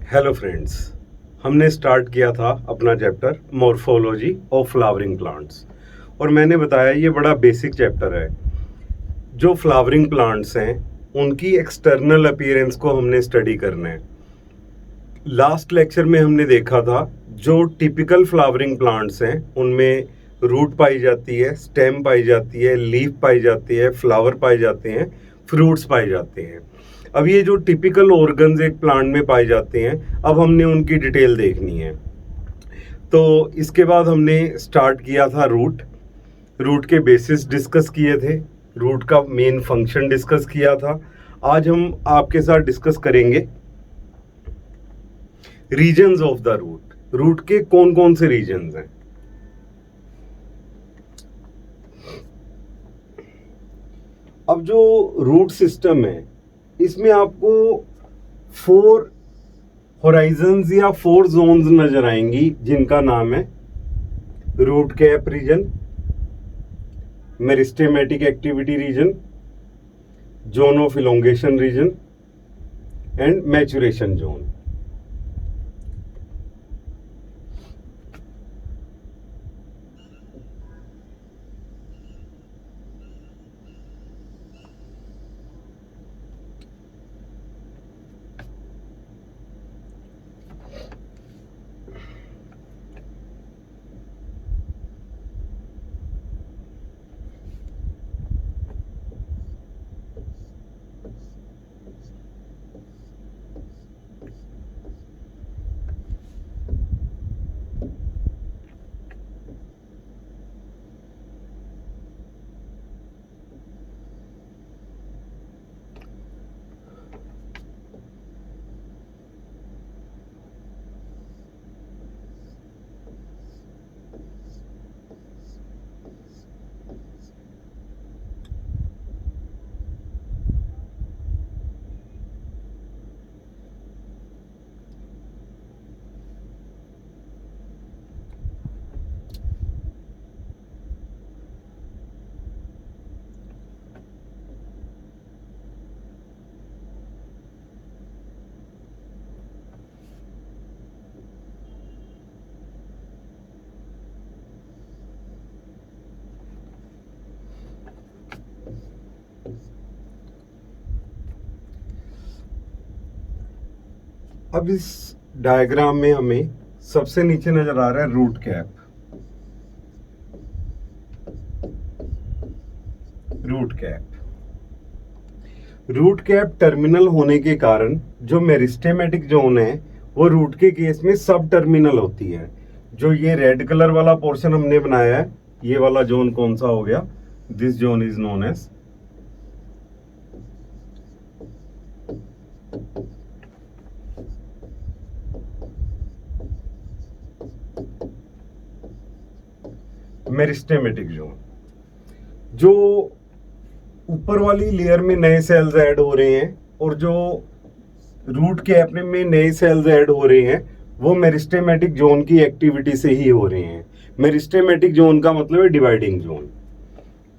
Hello friends. हमने start किया था अपना chapter morphology of flowering plants और मैंने बताया ये बड़ा बेसिक चैप्टर है। जो फ्लावरिंग प्लांट्स हैं उनकी एक्सटर्नल अपीयरेंस को हमने स्टडी करना है। लास्ट लेक्चर में हमने देखा था जो टिपिकल फ्लावरिंग प्लांट्स हैं उनमें रूट पाई जाती है, स्टेम पाई जाती है, लीफ पाई जाती है, फ्लावर पाए जाते हैं, फ्रूट्स पाए जाते हैं। अब ये जो टिपिकल ऑर्गन्स एक प्लांट में पाए जाते हैं अब हमने उनकी डिटेल देखनी है। तो इसके बाद हमने स्टार्ट किया था रूट। रूट के बेसिस डिस्कस किए थे, रूट का मेन फंक्शन डिस्कस किया था। आज हम आपके साथ डिस्कस करेंगे regions of the root. Root के कौन कौन से रीजन्स हैं। अब जो रूट सिस्टम है इसमें आपको 4 होराइजन्स या 4 जोन्स नजर आएंगी जिनका नाम है root cap region, meristematic activity region, zone of elongation region and maturation zone. अब इस डायग्राम में हमें सबसे नीचे नजर आ रहा है root cap. Root cap root cap terminal होने के कारण जो मेरिस्टेमेटिक जोन है वो रूट के केस में सब टर्मिनल होती है। जो ये रेड कलर वाला पोर्शन हमने बनाया है ये वाला जोन कौन सा हो गया, this zone is known as meristematic zone. जो ऊपर वाली लेयर में नए सेल्स ऐड हो रहे हैं और जो रूट कैप में नए सेल्स ऐड हो रहे हैं वो मेरिस्टेमेटिक जोन की एक्टिविटी से ही हो रहे हैं। मेरिस्टेमेटिक जोन का मतलब है डिवाइडिंग जोन।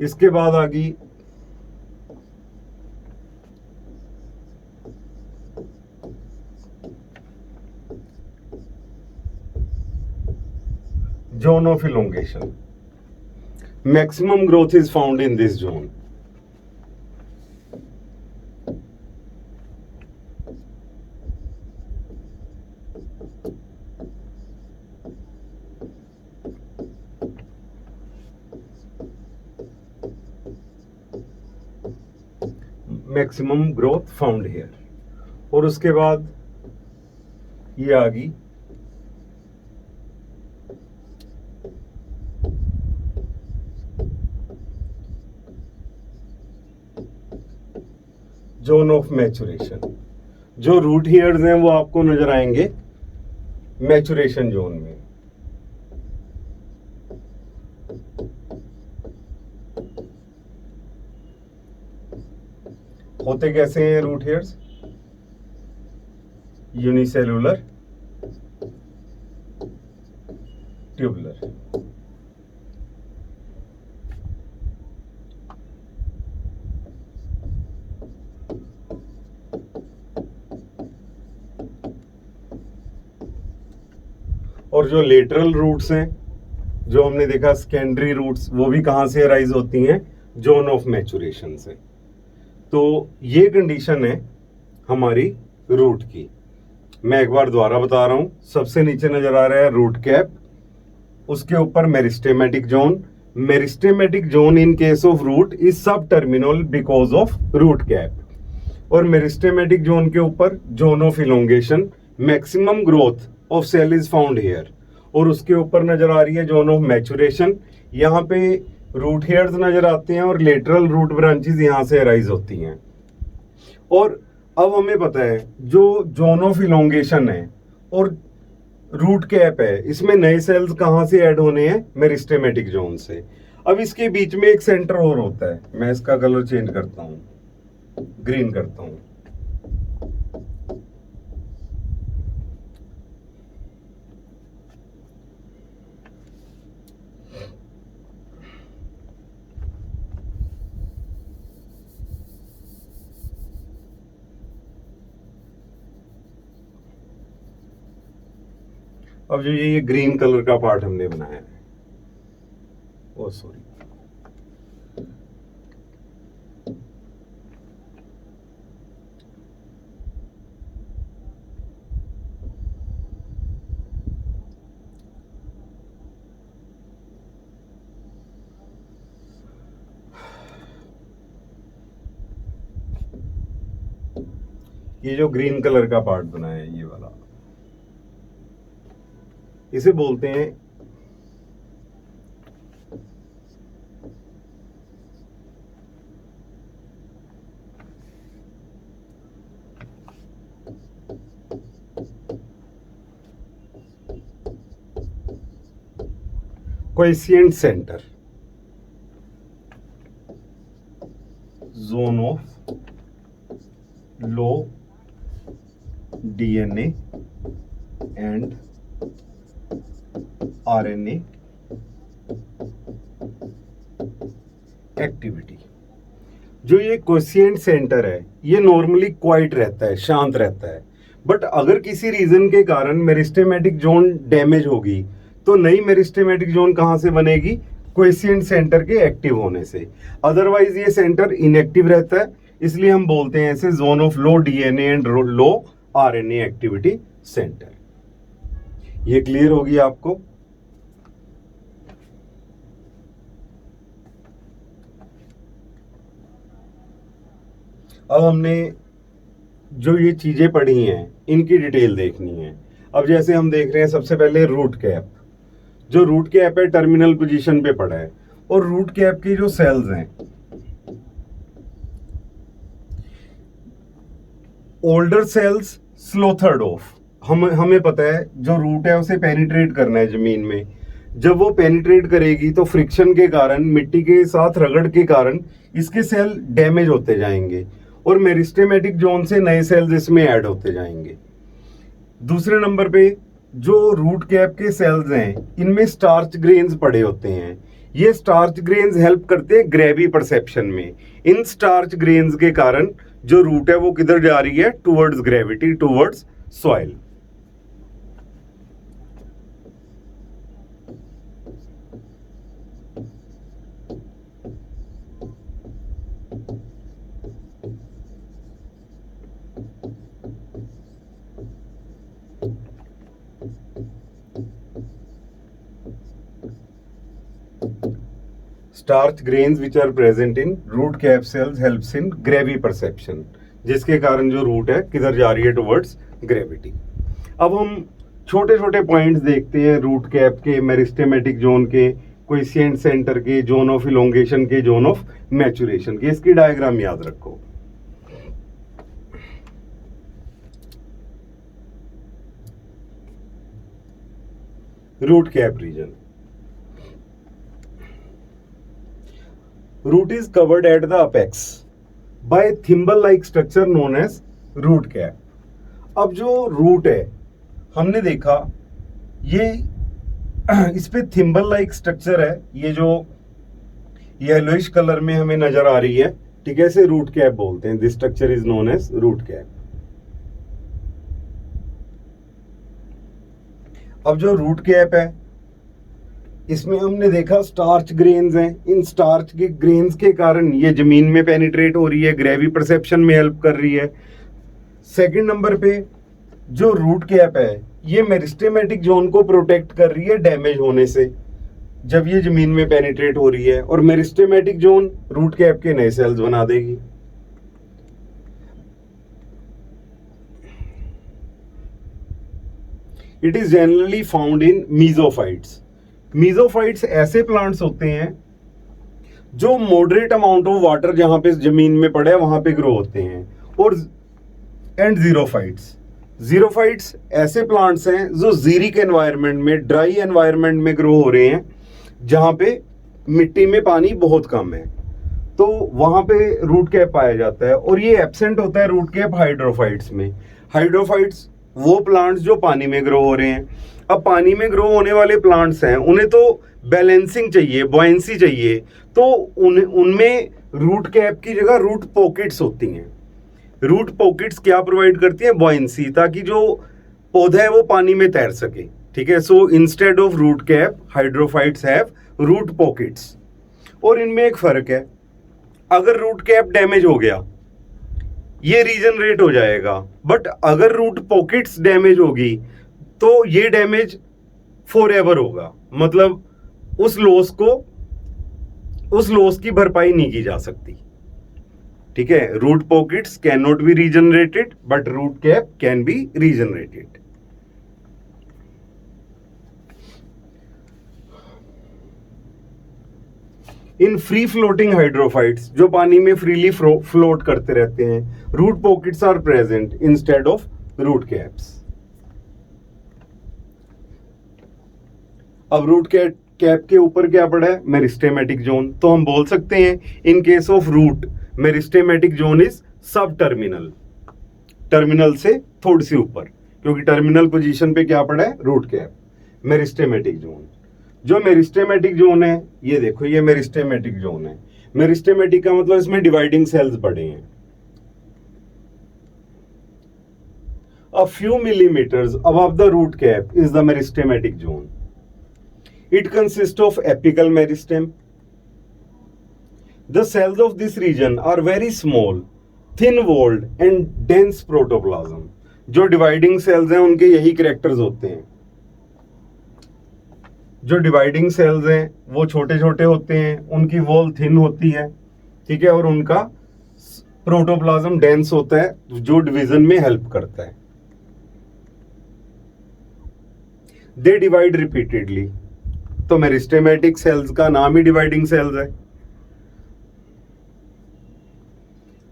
इसके बाद आ गई zone of elongation. Maximum growth is found in this zone. Maximum growth found here. और उसके बाद ये आ गई जोन ऑफ मैचुरेशन। जो रूट हेयर्स हैं वो आपको नजर आएंगे मैचुरेशन जोन में। होते कैसे हैं रूट हेयर्स, यूनिसेलुलर, ट्यूबुलर। और जो लेटरल रूट्स हैं, जो हमने देखा सेकेंडरी रूट्स, वो भी कहाँ से अराइज होती हैं? जोन ऑफ मैचुरेशन से। तो ये कंडीशन है हमारी रूट की। मैं एक बार दोबारा बता रहा हूं। सबसे नीचे नजर आ रहा है रूट कैप, उसके ऊपर meristematic zone. Meristematic zone in case of root is subterminal because of root cap. और मेरिस्टेमेटिक जोन के ऊपर zone of elongation, maximum growth of cell is found here. और उसके ऊपर नजर आ रही है जोन ऑफ मैचुरेशन। यहाँ पे रूट हेयर्स नजर आते हैं और लेटरल रूट ब्रांचेस यहाँ से अराइज होती हैं। और अब हमें पता है जो जोन ऑफ इलोंगेशन है और रूट कैप है, इसमें नए सेल्स कहाँ से ऐड होने हैं? मेरिस्टेमेटिक जोन से। अब इसके बीच में एक सेंटर और होता है। मैं इसका कलर चेंज करता हूं, ग्रीन करता हूं। अब जो ये ग्रीन कलर का पार्ट हमने बनाया है, ओ सॉरी, ये जो ग्रीन कलर का पार्ट बनाया है, ये वाला, इसे बोलते हैं quiescent centre, zone of low DNA and RNA activity. जो ये क्वेसिएंट सेंटर है, ये नॉर्मली क्वाइट रहता है, शांत रहता है। बट अगर किसी रीजन के कारण मेरिस्टेमेटिक जोन डैमेज होगी तो नई मेरिस्टेमेटिक जोन कहां से बनेगी? क्वेसिएंट सेंटर के एक्टिव होने से। अदरवाइज ये सेंटर इनएक्टिव रहता है, इसलिए हम बोलते हैं इसे zone of low DNA and low RNA activity centre. ये क्लियर होगी आपको? अब हमने जो ये चीजें पढ़ी हैं, इनकी डिटेल देखनी है। अब जैसे हम देख रहे हैं, सबसे पहले रूट कैप। जो रूट कैप है टर्मिनल पोजीशन पे पड़ा है, और रूट कैप की जो सेल्स हैं, ओल्डर सेल्स स्लोथर्ड ऑफ। हमें पता है जो रूट है उसे पेनिट्रेट करना है जमीन में। जब वो पेनिट्रेट करेगी तो फ्रिक्शन के कारण, मिट्टी के साथ रगड़ के कारण इसके सेल डैमेज होते जाएंगे और मेरिस्टेमेटिक जोन से नए सेल्स इसमें ऐड होते जाएंगे। दूसरे नंबर पे जो रूट कैप के सेल्स हैं, इनमें स्टार्च ग्रेन्स पड़े होते हैं। ये स्टार्च ग्रेन्स हेल्प करते हैं ग्रेवी परसेप्शन में। इन स्टार्च ग्रेन्स के कारण जो रूट है वो किधर जा रही है? Towards gravity, towards soil. Starch grains which are present in root cap cells helps in gravity perception, जिसके कारण जो रूट है किधर जा रही है? Towards gravity. अब हम छोटे छोटे पॉइंट्स देखते हैं रूट कैप के, मेरिस्टेमेटिक जोन के, क्वेसिएंट सेंटर के, जोन ऑफ इलोंगेशन के, जोन ऑफ मैचुरेशन के। इसकी डायग्राम याद रखो। Root cap region, root is covered at the apex by thimble like structure known as root cap। अब जो रूट है हमने देखा, ये इस पे थिम्बल लाइक स्ट्रक्चर है। ये जो येलोइश कलर में हमें नजर आ रही है, ठीक है, इसे रूट कैप बोलते हैं। This structure is known as root cap. अब जो रूट कैप है इसमें हमने देखा स्टार्च ग्रेन्स हैं, इन स्टार्च के ग्रेन्स के कारण ये जमीन में पेनिट्रेट हो रही है, ग्रेवी परसेप्शन में हेल्प कर रही है। सेकंड नंबर पे जो रूट कैप है ये मेरिस्टेमेटिक जोन को प्रोटेक्ट कर रही है डैमेज होने से जब ये जमीन में पेनिट्रेट हो रही है, और मेरिस्टेमेटिक जोन रूट कैप के नए सेल्स बना देगी। It is generally found in mesophytes. Mesophytes ऐसे प्लांट्स होते हैं जो मॉडरेट अमाउंट ऑफ वाटर जहां पे जमीन में पड़े वहां पे ग्रो होते हैं। और एंड जीरोफाइट्स ऐसे प्लांट्स हैं जो जीरिक एनवायरनमेंट में, ड्राई एनवायरनमेंट में ग्रो हो रहे हैं जहां पे मिट्टी में पानी बहुत कम है, तो वहां पे रूट कैप पाया जाता है। और ये एब्सेंट होता है रूट कैप हाइड्रोफाइट्स में। हाइड्रोफाइट्स वो प्लांट्स जो पानी में ग्रो हो रहे हैं। अब पानी में ग्रो होने वाले प्लांट्स हैं, उन्हें तो बैलेंसिंग चाहिए, बॉयंसी चाहिए, तो उनमें रूट कैप की जगह रूट पॉकेट्स होती हैं। रूट पॉकेट्स क्या प्रोवाइड करती हैं? बॉयंसी, ताकि जो पौधा है वो पानी में तैर सके। ठीक है, so instead of root cap hydrophytes have root pockets. और इनमें एक फर्क है, अगर रूट कैप डैमेज हो गया ये रीजनरेट हो जाएगा, बट अगर रूट पॉकेट्स डैमेज होगी तो ये डैमेज फॉर एवर होगा, मतलब उस लॉस की भरपाई नहीं की जा सकती। ठीक है, root pockets can not be regenerated but root cap can be regenerated. इन फ्री फ्लोटिंग हाइड्रोफाइट्स जो पानी में फ्रीली फ्लोट करते रहते हैं, root pockets are present instead of root caps. अब रूट कैप के ऊपर क्या पड़ा है? Meristematic zone. तो हम बोल सकते हैं in case of root meristematic zone is subterminal, terminal से थोड़ी सी ऊपर, क्योंकि टर्मिनल पोजीशन पे क्या पड़ा है? Root cap. मेरिस्टेमेटिक जोन, जो मेरिस्टेमेटिक जोन है ये देखो, ये मेरिस्टेमेटिक जोन है। मेरिस्टेमेटिक का मतलब इसमें डिवाइडिंग सेल्स पड़े हैं। A few millimeters above the root cap is the meristematic zone. It consists of apical meristem. The cells of this region are very small, thin-walled and dense protoplasm. जो dividing cells हैं उनके यही characters होते हैं। जो dividing cells हैं वो छोटे छोटे होते हैं, उनकी वॉल थिन होती है, ठीक है, और उनका प्रोटोप्लाज्म डेंस होता है जो डिवीजन में हेल्प करता है। दे डिवाइड रिपीटेडली, तो मेरिस्टेमेटिक सेल्स का नाम ही डिवाइडिंग सेल्स है।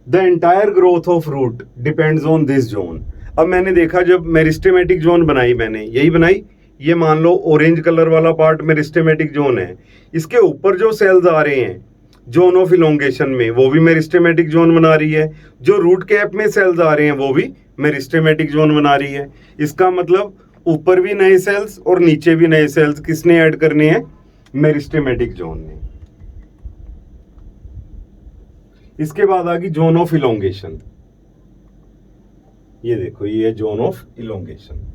The entire growth of root depends on this zone. अब मैंने देखा जब मेरिस्टेमेटिक जोन बनाई, मैंने यही बनाई, ये मान लो ऑरेंज कलर वाला पार्ट मेरिस्टेमेटिक जोन है, इसके ऊपर जो सेल्स आ रहे हैं जोन ऑफ इलोंगेशन में वो भी मेरिस्टेमेटिक जोन बना रही है, जो रूट कैप में सेल्स आ रहे हैं वो भी मेरिस्टेमेटिक जोन बना रही है। इसका मतलब ऊपर भी नए सेल्स और नीचे भी नए सेल्स किसने ऐड करने हैं? मेरिस्टेमेटिक जोन ने। इसके बाद आ गई जोन ऑफ इलोंगेशन। ये देखो, ये zone of elongation.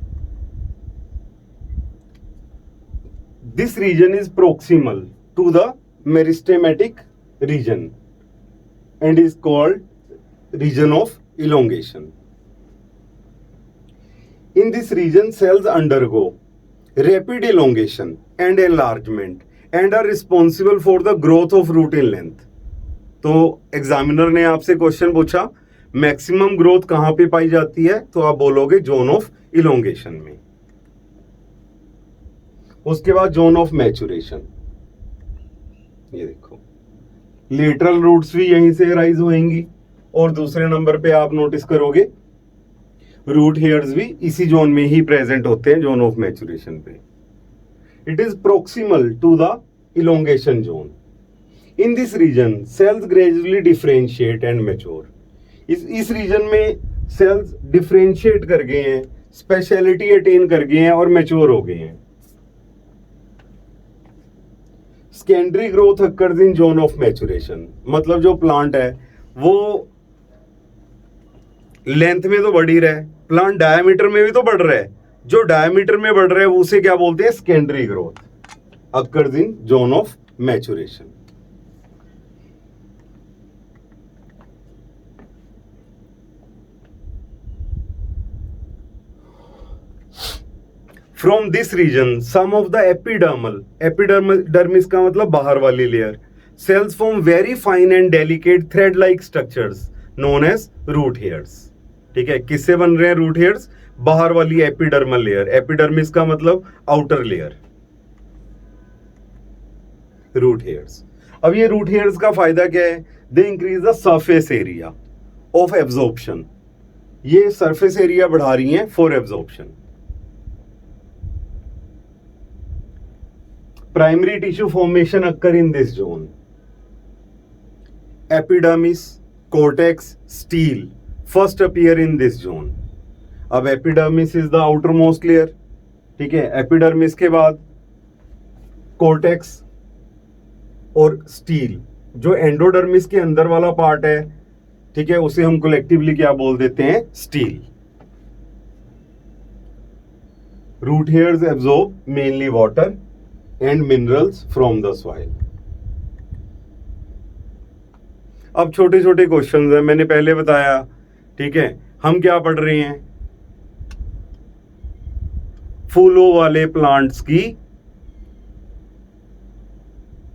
This region is proximal to the meristematic region and is called region of elongation. In this region, cells undergo rapid elongation and enlargement and are responsible for the growth of root in length. तो examiner ने आपसे question पूछा maximum growth कहां पे पाई जाती है, तो आप बोलोगे जोन ऑफ इलोंगेशन में। उसके बाद जोन ऑफ मैचुरेशन। ये देखो, लेटरल रूट्स भी यहीं से राइज होंगी, और दूसरे नंबर पे आप नोटिस करोगे रूट हेयर्स भी इसी जोन में ही प्रेजेंट होते हैं, जोन ऑफ मैचुरेशन पे। It is proximal to the elongation zone. In this region cells gradually differentiate and mature. इस रीजन में सेल्स डिफरेंशिएट कर गए हैं, स्पेशलिटी अटेन कर गए हैं और मैच्योर हो गए हैं। Secondary growth occurs in zone of maturation, मतलब जो प्लांट है वो लेंथ में तो बढ़ ही रहा है, प्लांट डायमीटर में भी तो बढ़ रहा है, जो डायमीटर में बढ़ रहा है उसे क्या बोलते हैं? Secondary growth occurs in zone of maturation. From this region some of the epidermis का मतलब बाहर वाली layer, cells form very fine and delicate thread like structures known as root hairs. ठीक है, किससे बन रहे हैं रूट हेयर्स? बाहर वाली एपिडर्मल लेयर, एपिडर्मिस का मतलब आउटर लेयर, रूट हेयर्स। अब ये रूट हेयर्स का फायदा क्या है? They increase the surface area of absorption. ये सरफेस एरिया बढ़ा रही हैं for absorption. Primary tissue formation occur in this zone. Epidermis, cortex, stele first appear in this zone. अब epidermis is the outermost layer, ठीक है। Epidermis के बाद cortex और स्टील, जो एंडोडर्मिस के अंदर वाला पार्ट है, ठीक है, उसे हम कलेक्टिवली क्या बोल देते हैं? Steel. Root hairs absorb mainly water and minerals from the soil. अब छोटे छोटे क्वेश्चंस हैं, मैंने पहले बताया, ठीक है। हम क्या पढ़ रहे हैं? फूलों वाले प्लांट्स की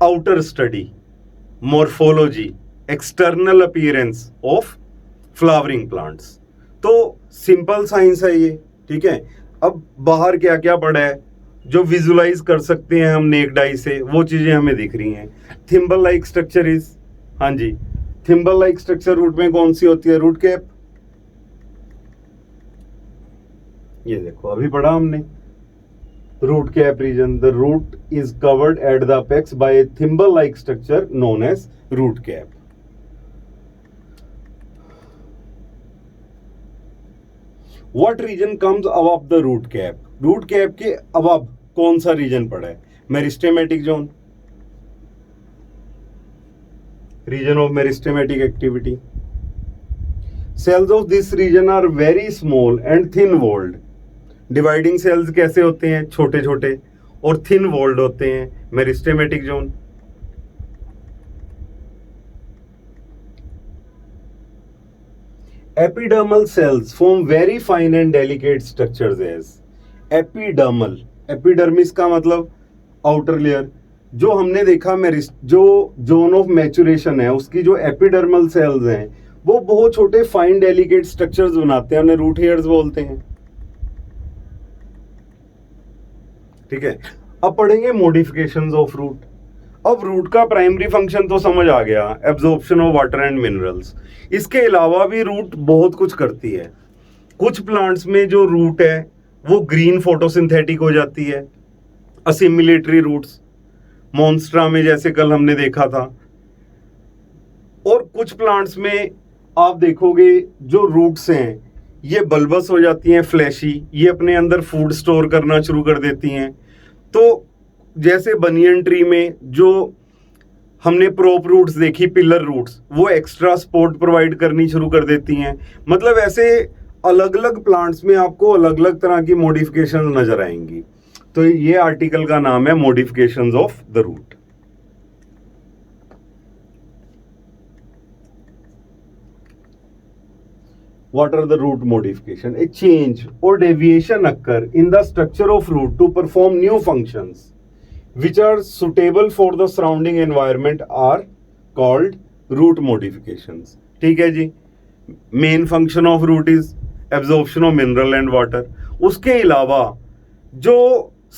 outer study, morphology, external appearance of flowering plants. तो सिंपल साइंस है ये, ठीक है। अब बाहर क्या क्या पड़ा है जो विजुलाइज कर सकते हैं हम नेक्ड आई से, वो चीजें हमें दिख रही हैं। थिम्बल लाइक स्ट्रक्चर इज, हाँ जी, थिम्बल लाइक स्ट्रक्चर रूट में कौन सी होती है? Root cap. ये देखो अभी पढ़ा हमने, root cap region, the root is covered at the apex by a thimble like structure known as root cap. What region comes above the root cap? Root cap के अबव कौन सा region पड़ा है? Meristematic zone, region of meristematic activity. Cells of this region are very small and thin walled. Dividing cells कैसे होते हैं? छोटे छोटे और थिन वॉल्ड होते हैं, meristematic zone. Epidermal cells form very fine and delicate structures as epidermal. Epidermis का मतलब आउटर लेयर। जो हमने देखा जो जोन ऑफ मैच्योरेशन है उसकी जो एपिडर्मल सेल्स हैं वो बहुत छोटे फाइन डेलिकेट स्ट्रक्चर्स बनाते हैं, उन्हें रूट हेयर्स बोलते हैं, ठीक है। अब पढ़ेंगे मॉडिफिकेशंस ऑफ रूट। अब रूट का प्राइमरी फंक्शन तो समझ आ गया, absorption of water and minerals. इसके अलावा भी रूट बहुत कुछ करती है। कुछ प्लांट्स में जो रूट है वो ग्रीन फोटोसिंथेटिक हो जाती है, असिमिलेटरी रूट्स, मॉन्स्ट्रा में जैसे कल हमने देखा था। और कुछ प्लांट्स में आप देखोगे जो रूट्स हैं ये बल्बस हो जाती हैं, फ्लैशी, ये अपने अंदर फूड स्टोर करना शुरू कर देती हैं। तो जैसे बनियन ट्री में जो हमने प्रोप रूट्स देखी, पिलर रूट्स, वो एक्स्ट्रा सपोर्ट प्रोवाइड करनी शुरू कर देती हैं। मतलब ऐसे अलग अलग प्लांट्स में आपको अलग अलग तरह की मॉडिफिकेशन नजर आएंगी। तो ये आर्टिकल का नाम है modifications of the root. What are the root modification? A change or deviation occur in the structure of root to perform new functions which are suitable for the surrounding environment are called root modifications. ठीक है जी। Main function of root is absorption of mineral and water. उसके अलावा जो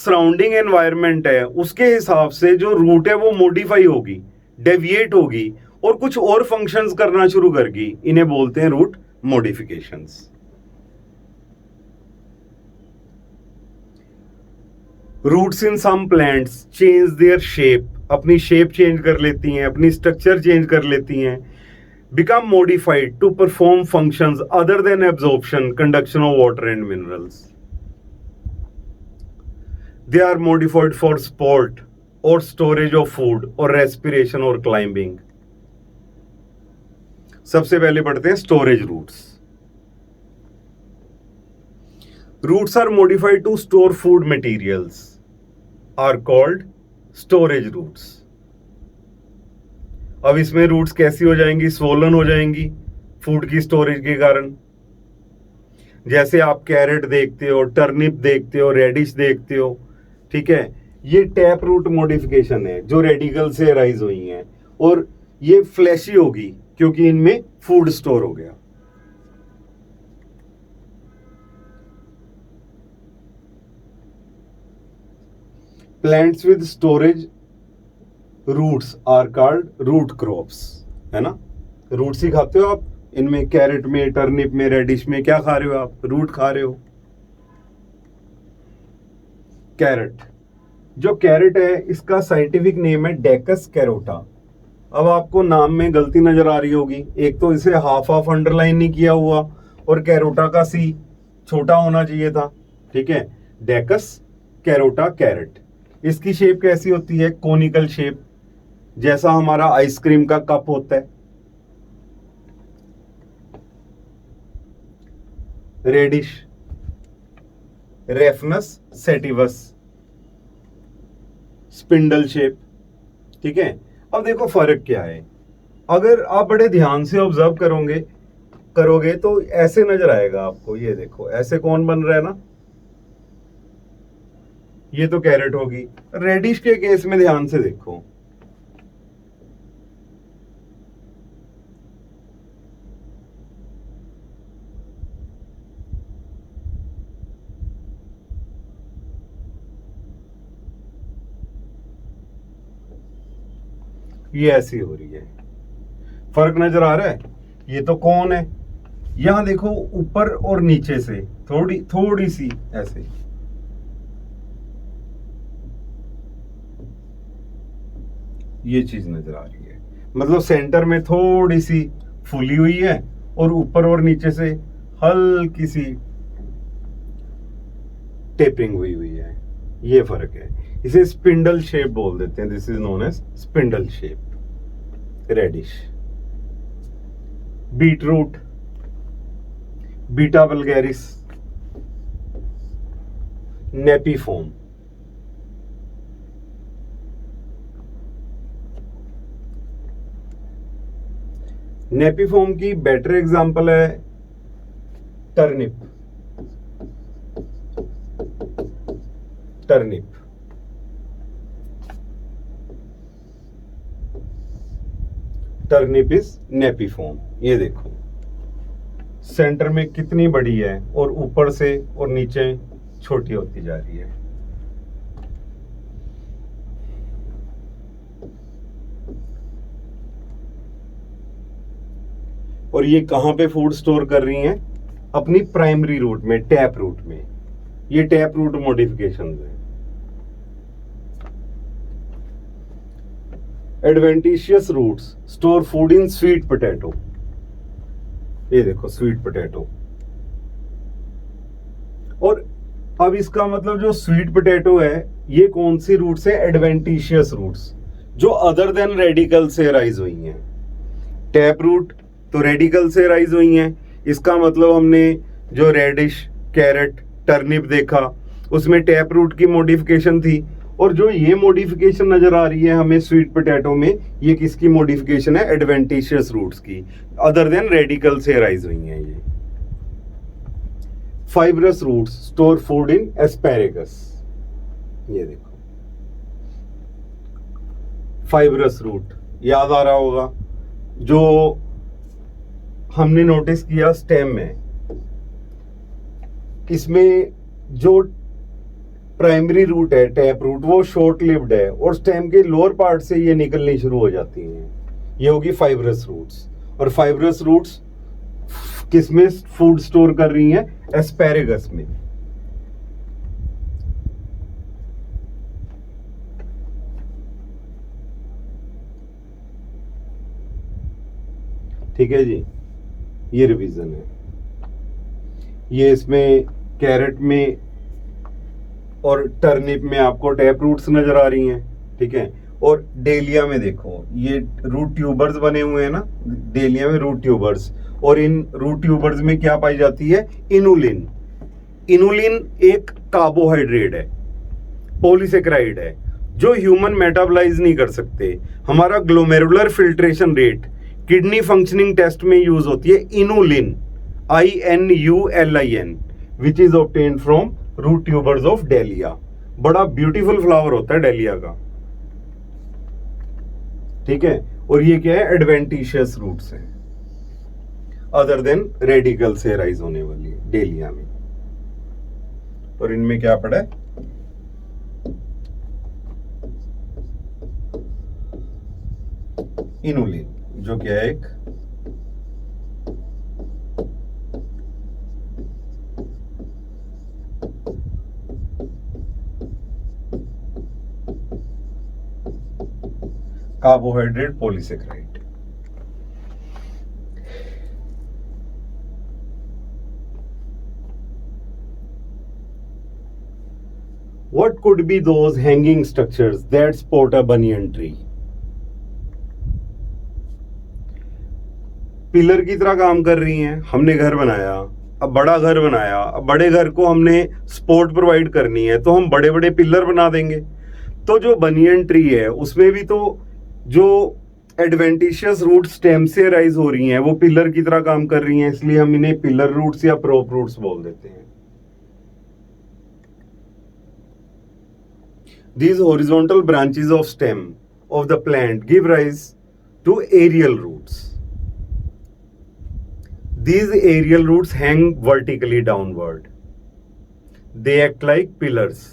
surrounding environment है उसके हिसाब से जो रूट है वो मॉडिफाई होगी, डेविएट होगी और कुछ और फंक्शंस करना शुरू करेगी। इन्हें बोलते हैं root modifications. Roots in some plants change their shape, अपनी शेप चेंज कर लेती हैं, अपनी स्ट्रक्चर चेंज कर लेती हैं, become modified to perform functions other than absorption, conduction of water and minerals. They are modified for support और storage of food और रेस्पिरेशन और क्लाइंबिंग। सबसे पहले पढ़ते हैं storage roots. Roots are modified to store food materials are called storage roots. अब इसमें roots कैसी हो जाएंगी, स्वोलन हो जाएंगी फूड की स्टोरेज के कारण। जैसे आप कैरेट देखते हो, टर्निप देखते हो, रेडिश देखते हो, ठीक है, ये टैप रूट मॉडिफिकेशन है जो रेडिकल से अराइज हुई हैं, और ये फ्लैशी होगी क्योंकि इनमें फूड स्टोर हो गया। Plants with storage roots are called root crops, है ना। रूट्स ही खाते हो आप, इनमें कैरेट में, टर्निप में, रेडिश में क्या खा रहे हो आप, रूट खा रहे हो। कैरेट, जो कैरेट है इसका साइंटिफिक नेम है डेकस कैरोटा। अब आपको नाम में गलती नजर आ रही होगी, एक तो इसे हाफ हाफ अंडरलाइन नहीं किया हुआ और कैरोटा का सी छोटा होना चाहिए था, ठीक है। डेकस कैरोटा कैरेट, इसकी शेप कैसी होती है, कोनिकल शेप, जैसा हमारा आइसक्रीम का कप होता है। रेडिश, रेफनस सेटिवस, स्पिंडल शेप, ठीक है। अब देखो फर्क क्या है, अगर आप बड़े ध्यान से ऑब्जर्व करोगे तो ऐसे नजर आएगा आपको। ये देखो ऐसे कौन बन रहा है ना, ये तो कैरेट होगी। रेडिश के केस में ध्यान से देखो, ये ऐसी हो रही है, फर्क नजर आ रहा है। ये तो कौन है, यहां देखो ऊपर और नीचे से थोड़ी सी ऐसे, ये चीज नजर आ रही है, मतलब सेंटर में थोड़ी सी फूली हुई है और ऊपर और नीचे से हल्की सी टेपिंग हुई है, ये फर्क है। इसे स्पिंडल शेप बोल देते हैं, this is known as spindle shape. Radish, beetroot, Beta vulgaris, napiform, napiform की बेटर एग्जांपल है turnip. Turnip turnip is napiform. ये देखो सेंटर में कितनी बड़ी है और ऊपर से और नीचे छोटी होती जा रही है। और ये कहां पे फूड स्टोर कर रही हैं, अपनी प्राइमरी रूट में, टैप रूट में। ये टैप रूट मॉडिफिकेशंस हैं। Adventitious roots store food in sweet potato. ये देखो स्वीट पोटैटो, और अब इसका मतलब जो स्वीट पोटैटो है ये कौन सी रूट्स है, एडवेंटिशियस रूट्स जो अदर देन रेडिकल से राइज हुई हैं। टैप रूट तो रेडिकल से राइज हुई हैं, इसका मतलब हमने जो रेडिश, कैरेट, टर्निप देखा उसमें टैप रूट की मॉडिफिकेशन थी, और जो ये मॉडिफिकेशन नजर आ रही है हमें स्वीट पोटैटो में, ये किसकी मॉडिफिकेशन है, एडवेंटिशियस रूट्स की, अदर देन रेडिकल से राइज हुई हैं। ये fibrous roots store food in asparagus. ये देखो फाइब्रस रूट याद आ रहा होगा, जो हमने नोटिस किया स्टेम में, इसमें जो प्राइमरी रूट है टैप रूट वो शॉर्ट लिव्ड है और स्टेम के लोअर पार्ट से ये निकलनी शुरू हो जाती हैं। ये होगी फाइब्रस रूट्स, और फाइब्रस रूट्स किसमें फूड स्टोर कर रही हैं, एस्पैरेगस में। ठीक है जी, ये रिवीजन है। ये इसमें कैरेट में और टर्निप में आपको टैप रूट्स नजर आ रही हैं, ठीक है। और डेलिया में देखो ये रूट ट्यूबर्स बने हुए हैं ना, डेलिया में रूट ट्यूबर्स, और इन रूट ट्यूबर्स में क्या पाई जाती है, इनुलिन। इनुलिन एक कार्बोहाइड्रेट है, पॉलीसेकेराइड है, जो ह्यूमन मेटाबोलाइज नहीं कर सकते। हमारा glomerular filtration rate kidney functioning test में यूज होती है inulin, INULIN, which is obtained from root tubers of dahlia. बड़ा ब्यूटीफुल फ्लावर होता है डेलिया का, ठीक है। और ये क्या है, एडवेंटिशियस रूट्स हैं, अदर देन रेडिकल से राइज होने वाली है डेलिया में। और इनमें क्या पड़ा है, इनुलिन, जो क्या है एक carbohydrate polysaccharide. What could be those hanging structures that support a banyan tree? Pillar की तरह काम कर रही हैं। हमने घर बनाया, अब बड़ा घर बनाया, अब बड़े घर को हमने सपोर्ट प्रोवाइड करनी है, तो हम बड़े बड़े पिलर बना देंगे। तो जो बनियन ट्री है उसमें भी तो जो एडवेंटिशियस रूट स्टेम से राइज हो रही हैं वो पिलर की तरह काम कर रही हैं, इसलिए हम इन्हें पिलर रूट्स या प्रोप रूट्स बोल देते हैं। These horizontal branches of stem of the plant give rise to aerial roots. These aerial roots hang vertically downward. They act like pillars.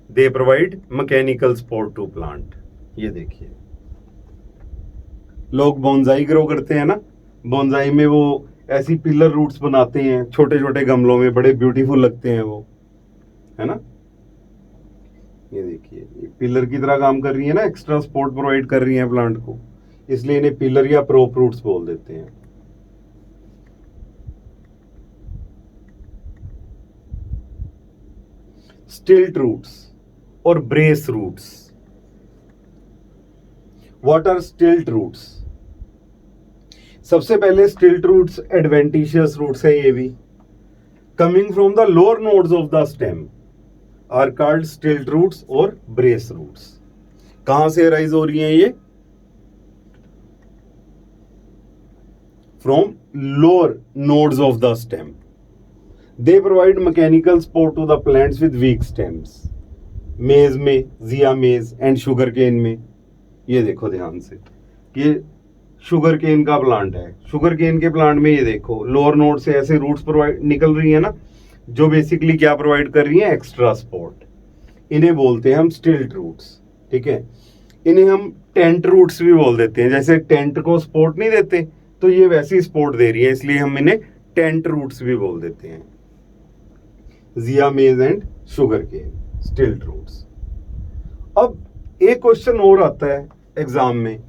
They provide mechanical support to plant. ये देखिए, लोग bonsai grow करते हैं ना, bonsai में वो ऐसी pillar roots बनाते हैं छोटे छोटे गमलों में, बड़े ब्यूटीफुल लगते हैं वो, है ना। ये देखिए, ये पिलर की तरह काम कर रही है ना, एक्स्ट्रा सपोर्ट प्रोवाइड कर रही है प्लांट को, इसलिए इन्हें पिलर या प्रोप रूट्स बोल देते हैं। स्टिल्ट रूट्स और brace roots. What are stilt roots? सबसे पहले स्टिल्ट रूट्स एडवेंटिशियस रूट्स है, ये भी coming from the lower nodes of the stem are called stilt roots और ब्रेस रूट्स। कहां से राइज हो रही हैं ये? From lower nodes of the stem. They provide mechanical support to the plants with weak stems. Maize में, जिया मेज and sugar cane में, ये देखो ध्यान से, ये शुगर केन का प्लांट है। शुगर केन के प्लांट में ये देखो लोअर नोड से ऐसे रूट्स प्रोवाइड निकल रही है ना, जो बेसिकली क्या प्रोवाइड कर रही है, एक्स्ट्रा सपोर्ट। इन्हें बोलते हैं हम स्टिल्ट रूट्स, ठीक है। इन्हें हम टेंट रूट्स भी बोल देते हैं, जैसे टेंट को सपोर्ट नहीं देते तो ये वैसी सपोर्ट दे रही है, इसलिए हम इन्हें टेंट रूट्स भी बोल देते हैं। जिया मेज एंड शुगर केन, स्टिल्ट रूट्स। अब एक क्वेश्चन और आता है एग्जाम में,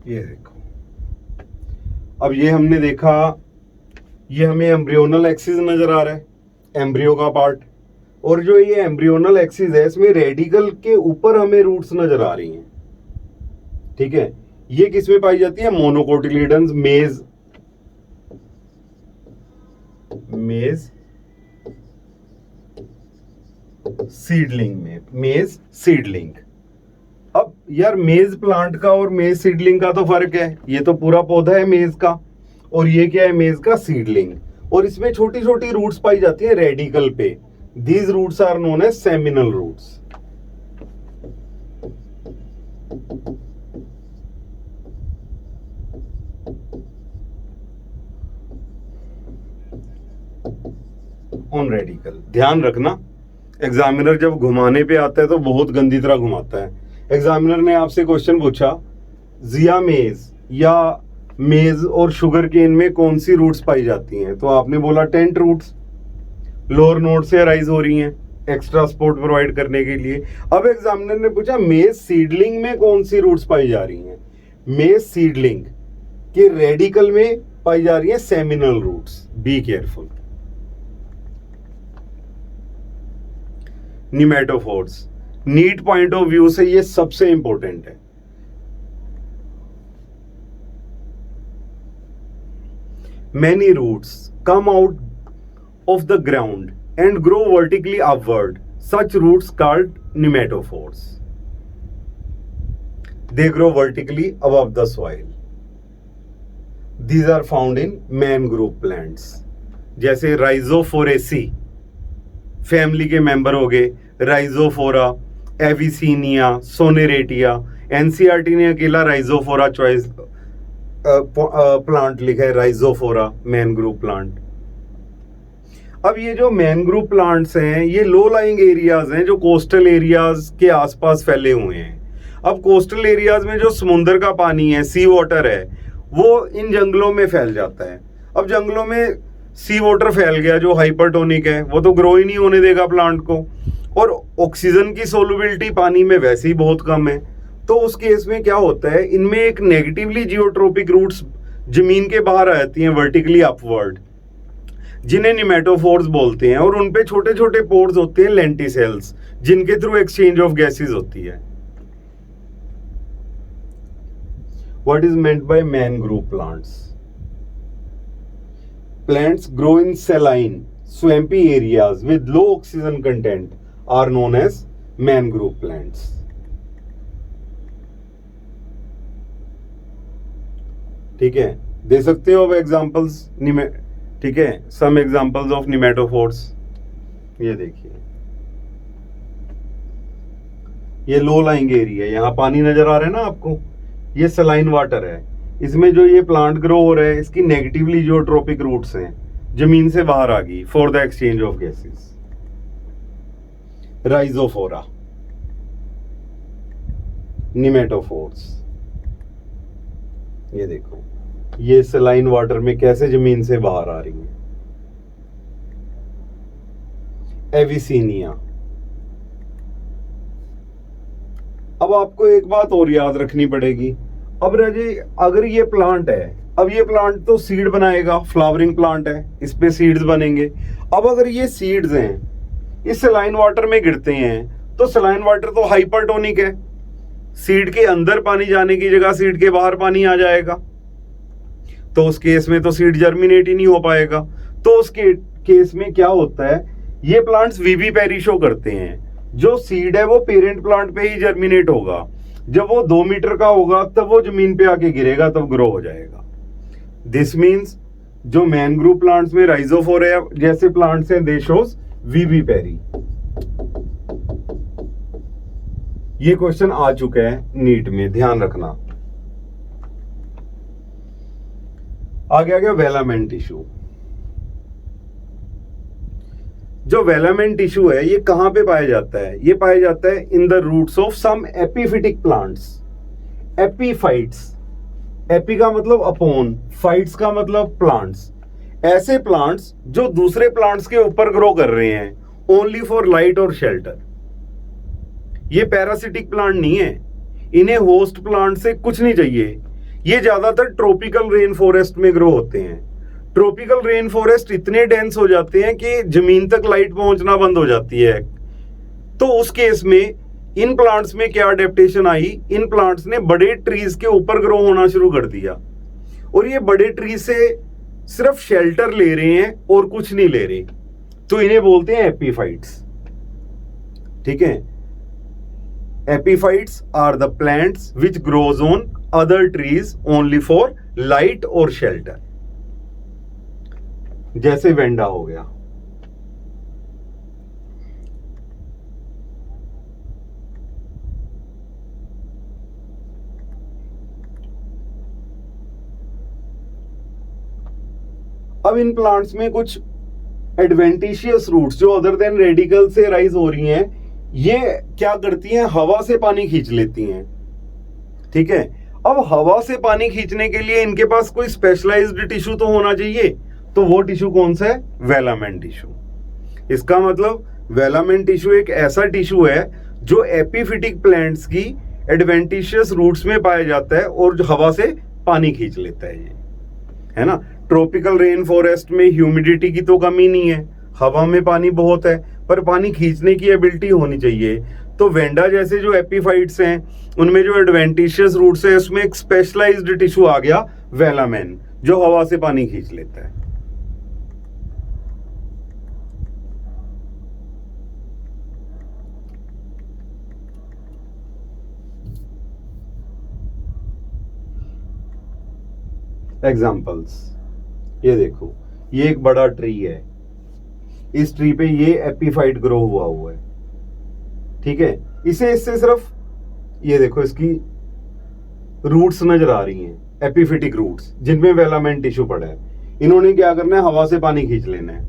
ये देखो, अब ये हमने देखा, ये हमें एम्ब्रियोनल एक्सिस नजर आ रहा है, एम्ब्रियो का पार्ट, और जो ये एम्ब्रियोनल एक्सिस है इसमें रेडिकल के ऊपर हमें रूट्स नजर आ रही हैं, ठीक है। ये किसमें पाई जाती है? मोनोकोटिलीडन्स, मेज सीडलिंग में, मेज सीडलिंग। अब यार मेज प्लांट का और मेज सीडलिंग का तो फर्क है, ये तो पूरा पौधा है मेज का, और ये क्या है, मेज का सीडलिंग। और इसमें छोटी छोटी रूट्स पाई जाती है रेडिकल पे। These roots are known as seminal roots. On radicle. ध्यान रखना, एग्जामिनर जब घुमाने पे आता है तो बहुत गंदी तरह घुमाता है। एग्जामिनर ने आपसे क्वेश्चन पूछा, जिया मेज या मेज और शुगर केन में कौन सी रूट्स पाई जाती हैं, तो आपने बोला टेंट रूट्स, लोअर नोड से राइज हो रही हैं, एक्स्ट्रा सपोर्ट प्रोवाइड करने के लिए। अब एग्जामिनर ने पूछा मेज सीडलिंग में कौन सी रूट्स पाई जा रही हैं? मेज सीडलिंग के रेडिकल में पाई जा रही है seminal roots. Be careful. Pneumatophores, NEET point of view से ये सबसे इंपॉर्टेंट है। Many roots come out of the ground and grow vertically upward. Such roots called nematophores. They grow vertically above the soil. These are found in mangrove plants. जैसे Rhizophoracea family के member हो गए, Rhizophora, Avicennia, Soneratia। NCERT ने अकेला Rhizophora choice plant लिखा है, Rhizophora mangrove plant. अब ये जो मैनग्रोव प्लांट्स हैं ये लो लाइंग एरियाज हैं जो कोस्टल एरियाज के आसपास फैले हुए हैं। अब कोस्टल एरियाज में जो समुद्र का पानी है, सी वाटर है, वो इन जंगलों में फैल जाता है। अब जंगलों में सी वाटर फैल गया जो हाइपरटोनिक है, वो तो ग्रो ही नहीं होने देगा प्लांट को, और ऑक्सीजन की सोलुबिलिटी पानी में वैसे ही बहुत कम है। तो उस केस में क्या होता है, इनमें एक नेगेटिवली जियोट्रोपिक रूट्स जमीन के बाहर आ जाती हैं वर्टिकली अपवर्ड, जिन्हें निमेटोफोर्स बोलते हैं, और उनपे छोटे छोटे पोर्स होते हैं लेंटिसेल्स, जिनके थ्रू एक्सचेंज ऑफ गैसेस होती है। What is meant by mangrove plants? Plants grow in saline, swampy areas with low oxygen content are known as mangrove plants. ठीक है, दे सकते हो अब एग्जांपल्स? ठीक है, सम एग्जांपल्स ऑफ निमेटोफोर्स। ये देखिए, ये लो लाइंग एरिया, यहाँ पानी नजर आ रहा है ना आपको, ये सलाइन वाटर है। इसमें जो ये प्लांट ग्रो हो रहा है इसकी नेगेटिवली जियोट्रोपिक रूट्स हैं, जमीन से बाहर आ गई for the exchange of gases. Rhizophora, pneumatophores. ये देखो, ये सलाइन वाटर में कैसे जमीन से बाहर आ रही है। एविसीनिया। अब आपको एक बात और याद रखनी पड़ेगी। अब राजे, अगर ये प्लांट है, अब ये प्लांट तो सीड बनाएगा, फ्लावरिंग प्लांट है, इस पे सीड्स बनेंगे। अब अगर ये सीड्स हैं इस सलाइन वाटर में गिरते हैं तो सलाइन वाटर तो हाइपरटोनिक है, सीड के अंदर पानी जाने की जगह सीड के बाहर पानी आ जाएगा, तो उस केस में तो सीड जर्मिनेट ही नहीं हो पाएगा। तो उस केस में क्या होता है, ये प्लांट्स वीवी पेरी शो करते हैं। जो सीड है वो पेरेंट प्लांट पे ही जर्मिनेट होगा, जब वो 2 मीटर का होगा तब वो जमीन पे आके गिरेगा, तब ग्रो हो जाएगा। दिस मीन्स जो मैनग्रोव प्लांट्स में राइजोफोरा जैसे प्लांट्स हैं, दे शोज वीवी पेरी। ये क्वेश्चन आ चुका है नीट में, ध्यान रखना। आगे आ गया वेलामेंट टिश्यू। जो वेलामेंट टिश्यू है ये कहां पे पाया जाता है? ये पाया जाता है in the roots of some epiphytic plants, epiphytes. Epi का मतलब अपॉन, फाइट्स का मतलब प्लांट्स। ऐसे प्लांट्स जो दूसरे प्लांट्स के ऊपर ग्रो कर रहे हैं ओनली फॉर लाइट और शेल्टर। ये पैरासिटिक प्लांट नहीं है, इन्हें होस्ट प्लांट से कुछ नहीं चाहिए। ये ज्यादातर ट्रॉपिकल रेन फॉरेस्ट में ग्रो होते हैं। ट्रॉपिकल रेन फॉरेस्ट इतने डेंस हो जाते हैं कि जमीन तक लाइट पहुंचना बंद हो जाती है। तो उस केस में इन प्लांट्स में क्या अडेप्टेशन आई, इन प्लांट्स ने बड़े ट्रीज के ऊपर ग्रो होना शुरू कर दिया, और ये बड़े ट्री से सिर्फ शेल्टर ले रहे हैं और कुछ नहीं ले रहे, तो इन्हें बोलते हैं एपीफाइट्स। ठीक है, epiphytes are the plants which grows on other trees only for light और शेल्टर, जैसे वेंडा हो गया। अब इन प्लांट्स में कुछ एडवेंटिशियस रूट्स जो अदर देन रेडिकल से राइज हो रही हैं, ये क्या करती हैं, हवा से पानी खींच लेती हैं। ठीक है, अब हवा से पानी खींचने के लिए इनके पास कोई स्पेशलाइज्ड टिश्यू तो होना चाहिए, तो वो टिश्यू कौन सा है? वेलामेंट टिश्यू। इसका मतलब वेलामेन टिश्यू एक ऐसा टिश्यू है जो एपिफिटिक प्लांट्स की एडवेंटिशियस रूट्स में पाया जाता है और जो हवा से पानी खींच लेता है, ये है ना। ट्रॉपिकल रेन फॉरेस्ट में ह्यूमिडिटी की तो कमी नहीं है, हवा में पानी बहुत है, पर पानी खींचने की एबिलिटी होनी चाहिए। तो वेंडा जैसे जो एपीफाइट्स हैं उनमें जो एडवेंटिशियस रूट्स है उसमें एक स्पेशलाइज्ड टिश्यू आ गया वेलामेन, जो हवा से पानी खींच लेता है। एग्जाम्पल्स, ये देखो, ये एक बड़ा ट्री है, इस ट्री पे ये एपीफाइट ग्रो हुआ है, ठीक है। इससे सिर्फ ये देखो इसकी रूट्स नजर आ रही हैं, एपीफिटिक रूट्स जिनमें वेलामेन टिश्यू पड़ा है। इन्होंने क्या करना है, हवा से पानी खींच लेना है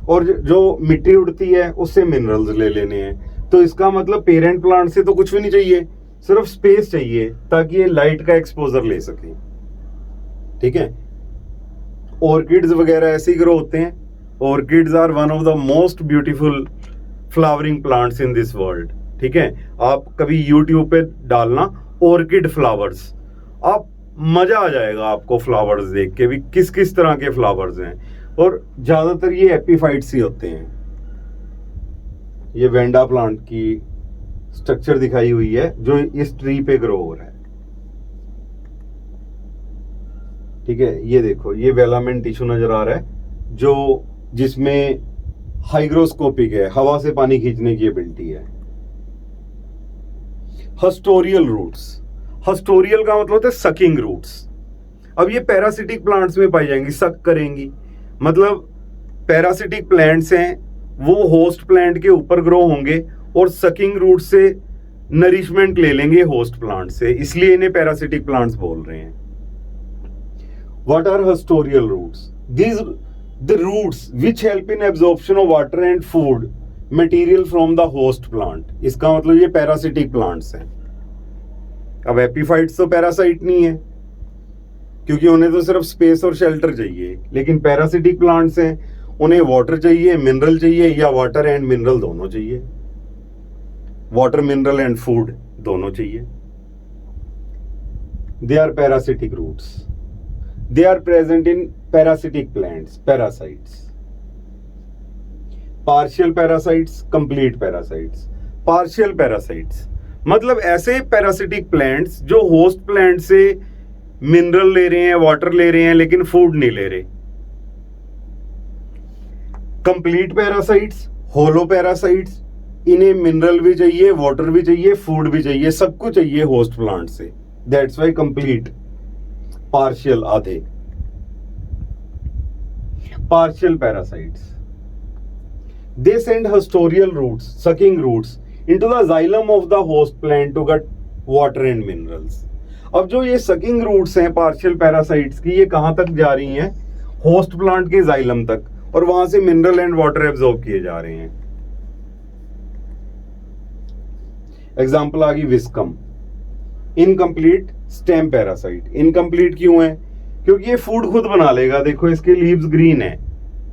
और जो मिट्टी उड़ती है उससे मिनरल्स ले लेने हैं। तो इसका मतलब पेरेंट प्लांट से तो कुछ भी नहीं चाहिए, सिर्फ स्पेस चाहिए ताकि ये लाइट का एक्सपोजर ले सके, ठीक है। ऑर्किड्स वगैरह ऐसे ही ग्रो होते हैं। Orchids are one of the most beautiful flowering plants in this world, ठीक है। आप कभी यूट्यूब पे डालना ऑर्किड फ्लावर्स, आप मजा आ जाएगा आपको फ्लावर्स देख के भी, किस किस तरह के फ्लावर्स हैं, और ज्यादातर ये एपीफाइट्स ही होते हैं। ये वेंडा प्लांट की स्ट्रक्चर दिखाई हुई है जो इस ट्री पे ग्रो हो रहा है, ठीक है। ये देखो, ये वेलामेन टिश्यू नजर आ रहा है जो जिसमें हाइग्रोस्कोपिक है, हवा से पानी खींचने की एबिलिटी है। हस्टोरियल रूट्स, हस्टोरियल का मतलब होता है सकिंग रूट्स। अब ये पैरासिटिक प्लांट्स में पाई जाएंगी, सक करेंगी, मतलब पैरासिटिक प्लांट्स हैं वो होस्ट प्लांट के ऊपर ग्रो होंगे और सकिंग रूट से नरिशमेंट ले लेंगे होस्ट प्लांट से, इसलिए इन्हें पैरासिटिक प्लांट्स बोल रहे हैं। What are hostorial roots? These the roots which help in absorption of water and food material from the host plant. इसका मतलब ये पैरासिटिक प्लांट्स हैं। अब एपीफाइट्स तो पैरासाइट नहीं है क्योंकि उन्हें तो सिर्फ स्पेस और शेल्टर चाहिए, लेकिन पैरासिटिक प्लांट्स हैं, उन्हें वाटर चाहिए, मिनरल चाहिए, या वाटर एंड मिनरल दोनों चाहिए, वाटर मिनरल एंड फूड दोनों चाहिए। They are parasitic roots. They are present in parasitic plants, parasites. Partial parasites, complete parasites. Partial parasites मतलब ऐसे parasitic plants जो host plant से mineral ले रहे हैं, water ले रहे हैं, लेकिन food नहीं ले रहे। Complete parasites, hollow parasites, इन्हें mineral भी चाहिए, water भी चाहिए, food भी चाहिए, सब कुछ चाहिए host plant से। That's why complete. पार्शियल आधे। Partial parasites, they send haustorial roots, sucking roots into the xylem of the host plant to get water and minerals. अब जो ये सकिंग रूट्स हैं पार्शियल पैरासाइट्स की, ये कहां तक जा रही हैं, होस्ट प्लांट के जाइलम तक, और वहां से मिनरल एंड वाटर एब्जॉर्ब किए जा रहे हैं। एग्जाम्पल आ गई Viscum, incomplete stem parasite. Incomplete क्यों है, क्योंकि ये फूड खुद बना लेगा, देखो इसके लीव्स ग्रीन है,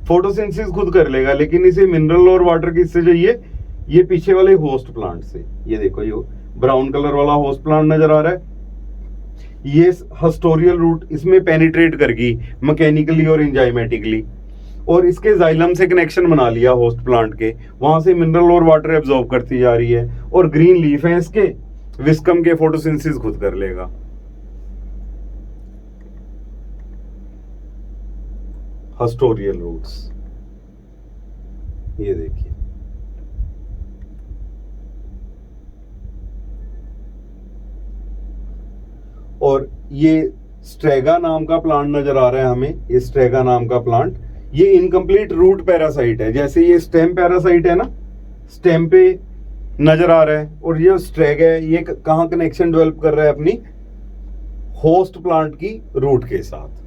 फोटोसिंथेसिस खुद कर लेगा, लेकिन इसे मिनरल और वाटर किससे चाहिए, ये पीछे वाले होस्ट प्लांट से। ये देखो, ये ब्राउन कलर वाला होस्ट प्लांट नजर आ रहा है, ये हस्टोरियल रूट इसमें पेनिट्रेट कर गई मैकेनिकली और एंजाइमेटिकली, और इसके जाइलम से कनेक्शन बना लिया होस्ट प्लांट के, वहां से मिनरल और वाटर एब्जॉर्ब करती जा रही है, और ग्रीन लीफ है इसके, विस्कम के फोटोसिंथेसिस खुद कर लेगा। हस्टोरियल रूट्स, ये देखिए, और ये स्ट्रेगा नाम का प्लांट नजर आ रहा है हमें, ये स्ट्रेगा नाम का प्लांट, ये इनकम्प्लीट रूट पैरासाइट है। जैसे ये स्टेम पैरासाइट है ना, स्टेम पे नजर आ रहा है, और ये स्ट्रेग है, ये कहां कनेक्शन डेवलप कर रहा है, अपनी होस्ट प्लांट की रूट के साथ।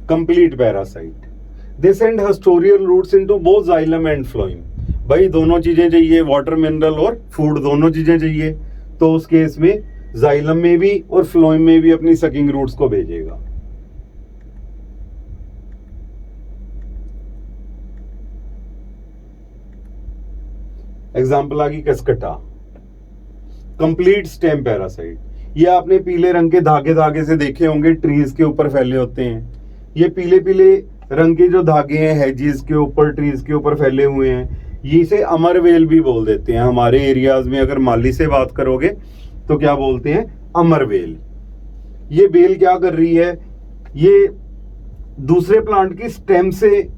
Complete parasite, they send haustorial roots into both xylem and phloem. भाई दोनों चीजें चाहिए, वाटर मिनरल और फूड दोनों चीजें चाहिए, तो उस केस में जाइलम में भी और फ्लोएम में भी अपनी सकिंग रूट्स को भेजेगा। एग्जाम्पल आ गई कस्कटा, कंप्लीट स्टेम पैरासाइट। ये आपने पीले रंग के धागे धागे से देखे होंगे, ट्रीज के ऊपर फैले होते हैं। ये पीले पीले रंग के जो धागे हैं हेजिस के ऊपर, ट्रीज के ऊपर फैले हुए हैं, ये इसे अमरवेल भी बोल देते हैं। हमारे एरियाज में अगर माली से बात करोगे तो क्या बोलते हैं, अमरवेल। ये बेल क्या कर रही है, ये दूसरे प्लांट की स्टेम से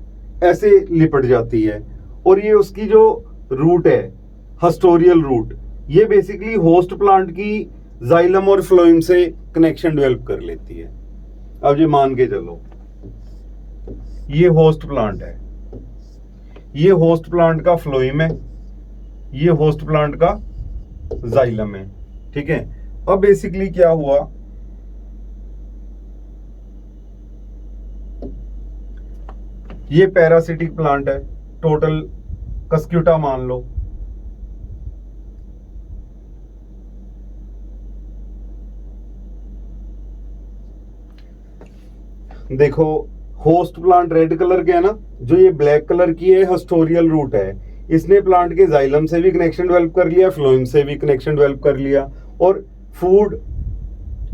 ऐसे लिपट जाती है और ये उसकी जो रूट है, हस्टोरियल रूट, ये बेसिकली होस्ट प्लांट की जाइलम और फ्लोएम से कनेक्शन डेवलप कर लेती है। अब ये मान के चलो, ये होस्ट प्लांट है, ये होस्ट प्लांट का फ्लोएम है, ये होस्ट प्लांट का जाइलम है, ठीक है। अब बेसिकली क्या हुआ, ये पैरासिटिक प्लांट है, टोटल कस्क्यूटा मान लो। देखो होस्ट प्लांट रेड कलर के है ना, जो ये ब्लैक कलर की है हस्टोरियल रूट है। इसने प्लांट के जाइलम से भी कनेक्शन डेवलप कर लिया, फ्लोएम से भी कनेक्शन डेवलप कर लिया और फूड,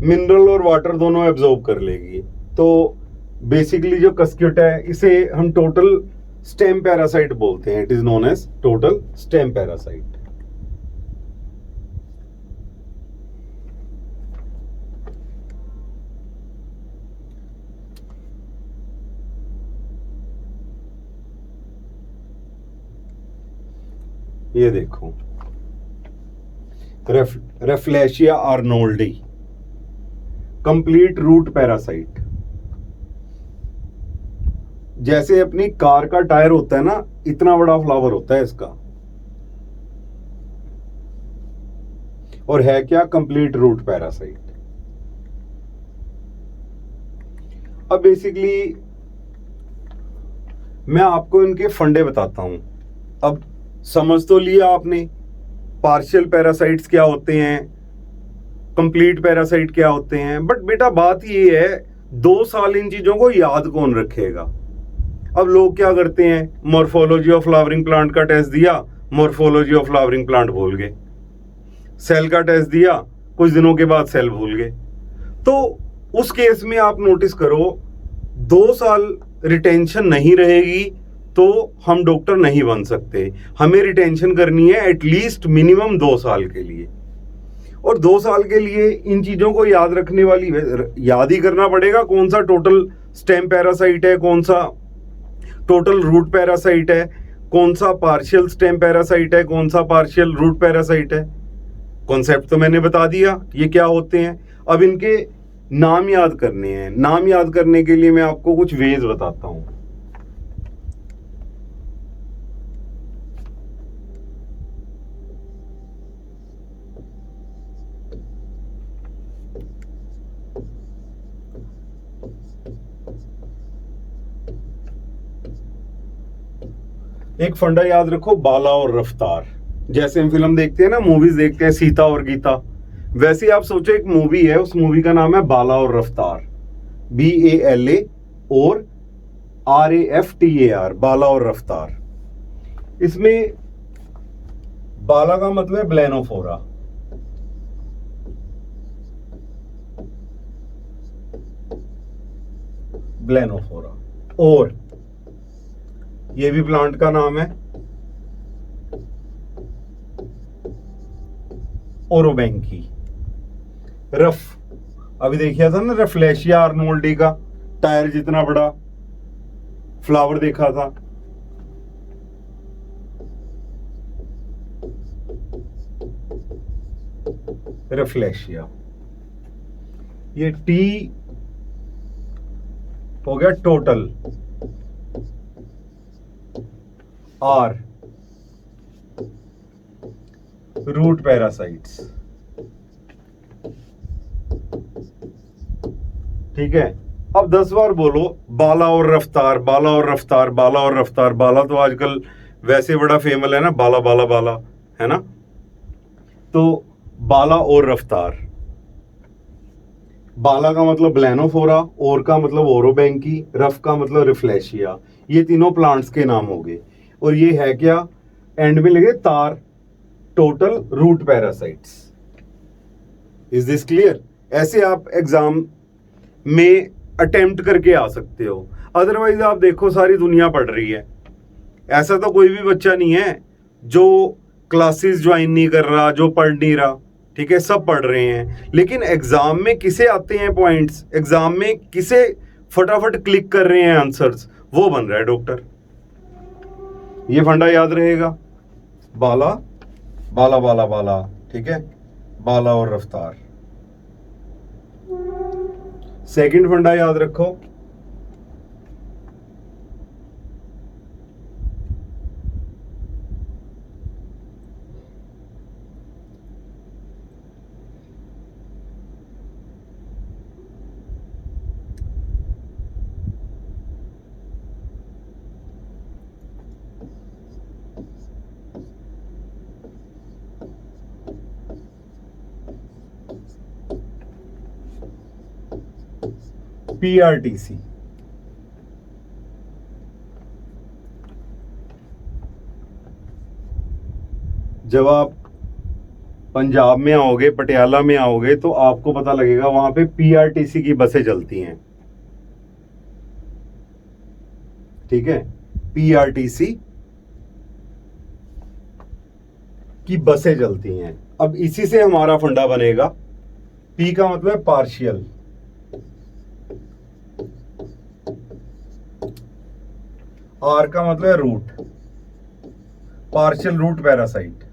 मिनरल और वाटर दोनों एब्जॉर्ब कर लेगी। तो बेसिकली जो कस्क्यूटा है इसे हम टोटल स्टेम पैरासाइट बोलते हैं। It is known as total stem parasite. ये देखो Rafflesia arnoldii, complete root parasite. जैसे अपनी कार का टायर होता है ना, इतना बड़ा फ्लावर होता है इसका, और है क्या, कंप्लीट रूट पैरासाइट। अब बेसिकली मैं आपको इनके फंडे बताता हूं। अब समझ तो लिया आपने पार्शियल पैरासाइट्स क्या होते हैं, कंप्लीट पैरासाइट क्या होते हैं, बट बेटा बात ये है 2 साल इन चीजों को याद कौन रखेगा। अब लोग क्या करते हैं, मॉर्फोलॉजी ऑफ फ्लावरिंग प्लांट का टेस्ट दिया, मॉर्फोलॉजी ऑफ फ्लावरिंग प्लांट भूल गए। सेल का टेस्ट दिया, कुछ दिनों के बाद सेल भूल गए। तो उस केस में आप नोटिस करो 2 साल रिटेंशन नहीं रहेगी तो हम डॉक्टर नहीं बन सकते। हमें रिटेंशन करनी है एटलीस्ट मिनिमम 2 साल के लिए, और 2 साल के लिए इन चीजों को याद रखने वाली, याद ही करना पड़ेगा कौन सा टोटल स्टेम पैरासाइट है, कौन सा टोटल रूट पैरासाइट है, कौन सा पार्शियल स्टेम पैरासाइट है, कौन सा पार्शियल रूट पैरासाइट है। कॉन्सेप्ट तो मैंने बता दिया ये क्या होते हैं। अब इनके नाम याद करने हैं। नाम याद करने के लिए मैं आपको कुछ वेज बताता हूं। एक फंडा याद रखो, बाला और रफ्तार। जैसे हम फिल्म देखते हैं ना, मूवीज देखते हैं सीता और गीता, वैसे आप सोचो एक मूवी है, उस मूवी का नाम है बाला और रफ्तार, BALA और RAFTAR, बाला और रफ्तार। इसमें बाला का मतलब है ब्लेनोफोरा, ब्लेनोफोरा, और ये भी प्लांट का नाम है ओरोबैंकी। रफ, अभी देखिए था ना रेफ्लेशिया आर्नोल्डी का, टायर जितना बड़ा फ्लावर देखा था। रेफ्लेशिया, ये टी हो गया टोटल, आर रूट पैरासाइट्स, ठीक है। अब 10 बार बोलो बाला और रफ्तार, बाला और रफ्तार, बाला और रफ्तार। बाला तो आजकल वैसे बड़ा फेमस है ना, बाला बाला बाला, है ना। तो बाला और रफ्तार, बाला का मतलब ब्लेनोफोरा, और का मतलब ओरोबैंकी, रफ का मतलब रिफ्लेशिया। ये तीनों प्लांट्स के नाम हो गए। और ये है क्या, एंड में लगे तार, total root parasites. Is this clear? ऐसे आप एग्जाम में अटेम्प्ट करके आ सकते हो। अदरवाइज आप देखो सारी दुनिया पढ़ रही है, ऐसा तो कोई भी बच्चा नहीं है जो क्लासेस ज्वाइन नहीं कर रहा, जो पढ़ नहीं रहा, ठीक है, सब पढ़ रहे हैं। लेकिन एग्जाम में किसे आते हैं पॉइंट्स, एग्जाम में किसे फटाफट क्लिक कर रहे हैं आंसर्स, वो बन रहा है डॉक्टर। ये फंडा याद रहेगा, बाला बाला बाला बाला, ठीक है, बाला और रफ्तार। सेकंड फंडा याद रखो, पीआरटीसी। जब आप पंजाब में आओगे, पटियाला में आओगे, तो आपको पता लगेगा वहां पे पीआरटीसी की बसें चलती हैं, ठीक है, पीआरटीसी की बसें चलती हैं। अब इसी से हमारा फंडा बनेगा, पी का मतलब पार्शियल, आर का मतलब है root, partial root parasite,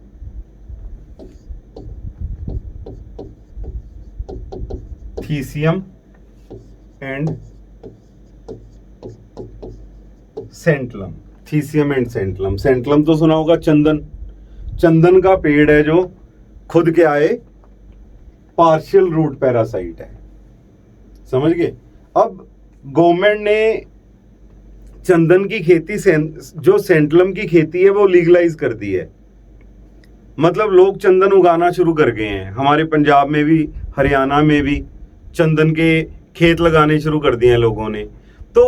thesium and santalum. Thesium and santalum. Santalum तो सुना होगा, चंदन, चंदन का पेड़ है जो खुद क्या है, पार्शियल रूट पैरासाइट है, समझ गए। अब गवर्नमेंट ने चंदन की खेती, जो सेंटलम की खेती है, वो लीगलाइज कर दी है। मतलब लोग चंदन उगाना शुरू कर गए हैं, हमारे पंजाब में भी, हरियाणा में भी चंदन के खेत लगाने शुरू कर दिए हैं लोगों ने। तो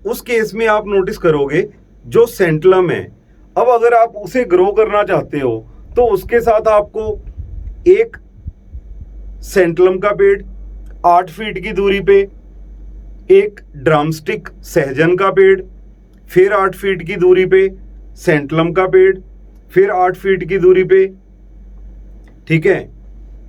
उस केस में आप नोटिस करोगे जो सेंटलम है, अब अगर आप उसे ग्रो करना चाहते हो तो उसके साथ आपको एक सेंटलम का पेड़ 8 फीट की दूरी पे, एक ड्रमस्टिक सहजन का पेड़, फिर 8 फीट की दूरी पे सेंटलम का पेड़, फिर 8 फीट की दूरी पे, ठीक है,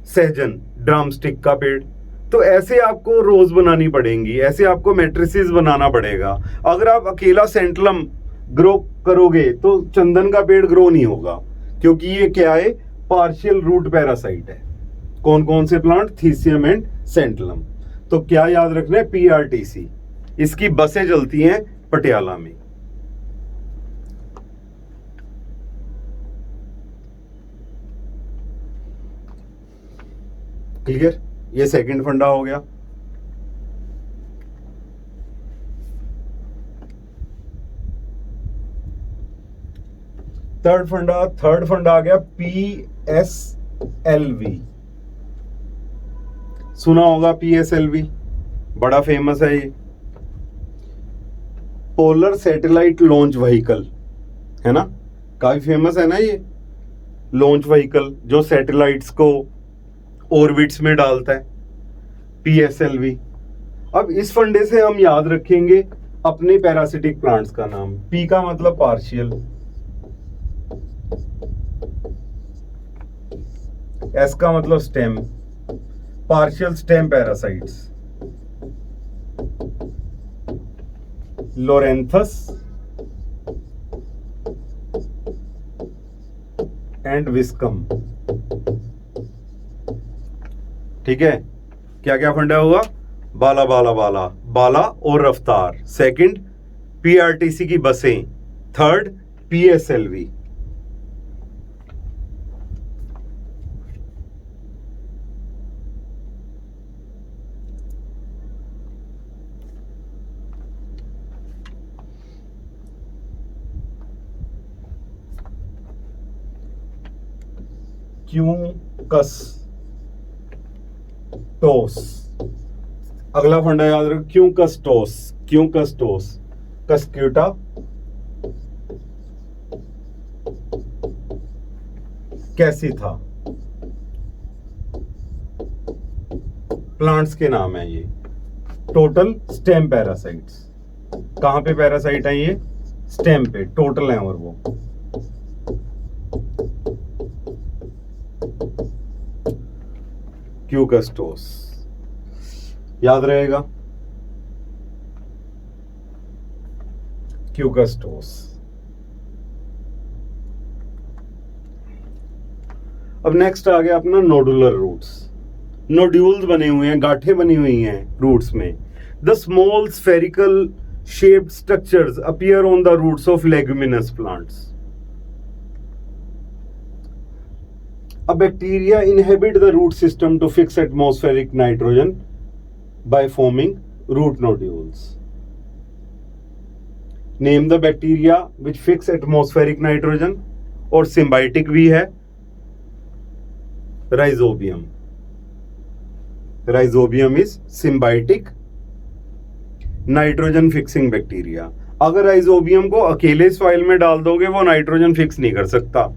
सहजन ड्रमस्टिक का पेड़। तो ऐसे आपको रोज बनानी पड़ेंगी, ऐसे आपको मैट्रिसेस बनाना पड़ेगा। अगर आप अकेला सेंटलम ग्रो करोगे तो चंदन का पेड़ ग्रो नहीं होगा, क्योंकि ये क्या है, पार्शियल रूट पैरासाइट है। कौन कौन से प्लांट, थीसियम एंड सेंटलम। तो क्या याद रखना है, पीआरटीसी, इसकी बसें चलती हैं पटियाला में। क्लियर? ये सेकंड फंडा हो गया। थर्ड फंडा आ गया PSLV। सुना होगा PSLV, बड़ा फेमस है ये, पोलर सैटेलाइट लॉन्च व्हीकल, है ना, काफी फेमस है ना ये लॉन्च व्हीकल, जो सैटेलाइट्स को ऑर्बिट्स में डालता है, PSLV। अब इस फंडे से हम याद रखेंगे अपने पैरासिटिक प्लांट्स का नाम। P का मतलब पार्शियल, S का मतलब stem, partial stem parasites, loranthus and viscum. ठीक है, क्या क्या फंडा हुआ, बाला बाला बाला, बाला और रफ्तार। सेकंड पीआरटीसी की बसें, थर्ड PSLV। क्यूकस टोस। अगला फंडा याद रखो, क्यूकस टोस, क्यूकस टोस, कस्क्यूटा कैसिथा, प्लांट्स के नाम है ये। टोटल स्टेम पैरासाइट्स, कहां पे पैरासाइट है ये? स्टेम पे, टोटल है। और वो क्यूकस्टोस, याद रहेगा, क्यूकस्टोस। अब नेक्स्ट आ गया अपना नोडुलर रूट्स। नोड्यूल्स बने हुए हैं, गांठें बनी हुई हैं रूट्स में। The small spherical shaped structures appear on the roots of leguminous plants. A bacteria inhabit the root system to fix atmospheric nitrogen by forming root nodules. Name the bacteria which fix atmospheric nitrogen, और symbiotic भी है, Rhizobium. Rhizobium is symbiotic nitrogen fixing bacteria. अगर rhizobium को अकेले soil में डाल दोगे वो नाइट्रोजन फिक्स नहीं कर सकता।